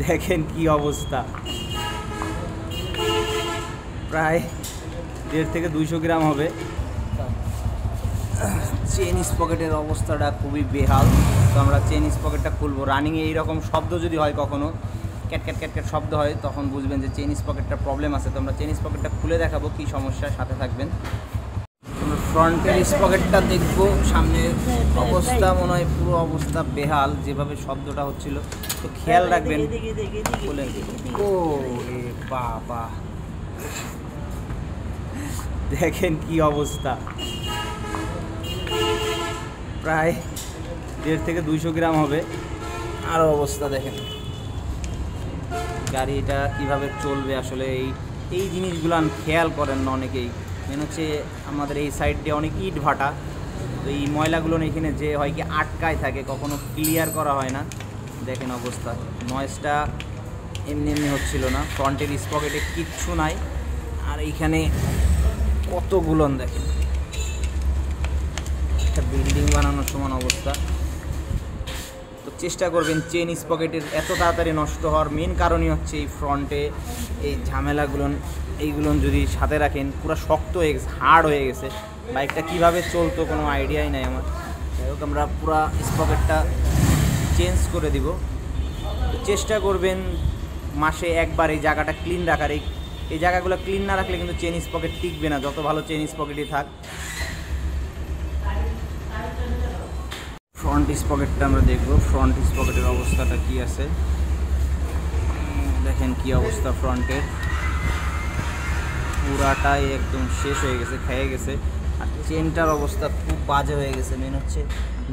দেখেন কি অবস্থা, প্রায় 1.5 থেকে 200 গ্রাম হবে। চেন স্পকেটের অবস্থাটা খুবই বেহাল। তো আমরা চেন স্পকেটটা খুলবো। রানিংয়ে এইরকম শব্দ যদি হয়, কখনো ক্যাট ক্যাট ক্যাট ক্যাট শব্দ হয়, তখন বুঝবেন যে চেন স্পকেটটা প্রবলেম আছে। তো আমরা চেন স্পকেটটা খুলে দেখাবো কী সমস্যার সাথে থাকবেন। ফ্রন্টের স্পকেটটা দেখবো। সামনের অবস্থা মনে হয় পুরো অবস্থা বেহাল, যেভাবে শব্দটা হচ্ছিল। তো খেয়াল রাখবেন। ও রে বাবা, দেখেন কি অবস্থা, প্রায় 1.5 থেকে 200 গ্রাম হবে। আরও অবস্থা দেখেন, গাড়িটা কিভাবে চলবে আসলে এই জিনিসগুলো খেয়াল করেন না অনেকেই। মেন হচ্ছে আমাদের এই সাইড দিয়ে অনেক ইট ভাটা, তো এই ময়লাগুলো এখানে যে হয় কি আটকায় থাকে, কখনো ক্লিয়ার করা হয় না। দেখেন অবস্থা, নয়েজটা এমনি এমনি হচ্ছিল না। ফ্রন্টের স্পকেটে কিচ্ছু নাই, আর এইখানে কতগুলো দেখেন, একটা বিল্ডিং বানানোর সমান অবস্থা। তো চেষ্টা করবেন চেন স্পকেটের এত তাড়াতাড়ি নষ্ট হওয়ার মেন কারণই হচ্ছে এই ফ্রন্টে এই ঝামেলাগুলো। এইগুলো যদি সাথে রাখেন, পুরো শক্ত হয়ে গেছে, হার্ড হয়ে গেছে। বাইকটা কীভাবে চলতো কোনো আইডিয়াই নাই আমার। যাই হোক, আমরা পুরো স্পকেটটা চেঞ্জ করে দিব। তো চেষ্টা করবেন মাসে একবার এই জায়গাটা ক্লিন রাখার। এই জায়গাগুলো ক্লিন না রাখলে কিন্তু চেন স্পকেট টিকবে না, যত ভালো চেন স্পকেটই থাক। ফ্রন্ট স্পকেটটা আমরা দেখব, ফ্রন্ট স্পকেটের অবস্থাটা কি আছে। দেখেন কি অবস্থা, ফ্রন্টের পুরাটাই একদম শেষ হয়ে গেছে, খেয়ে গেছে। আর চেনটার অবস্থা খুব বাজে হয়ে গেছে। মেন হচ্ছে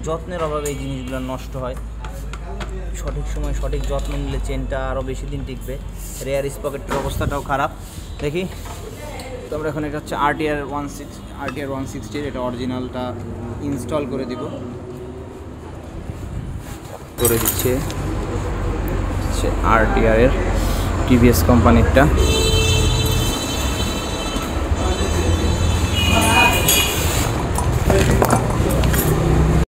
যত্নের অভাবে এই জিনিসগুলো নষ্ট হয়। সঠিক সময় সঠিক যত্ন নিলে চেনটা আরও বেশি দিন টিকবে। রেয়ার স্পকেটের অবস্থাটাও খারাপ। দেখি তো আমরা এখন, এটা হচ্ছে RTR 160, এটা অরিজিনালটা ইনস্টল করে দিব। করে দিচ্ছে RTR এর TVS কোম্পানিরটা।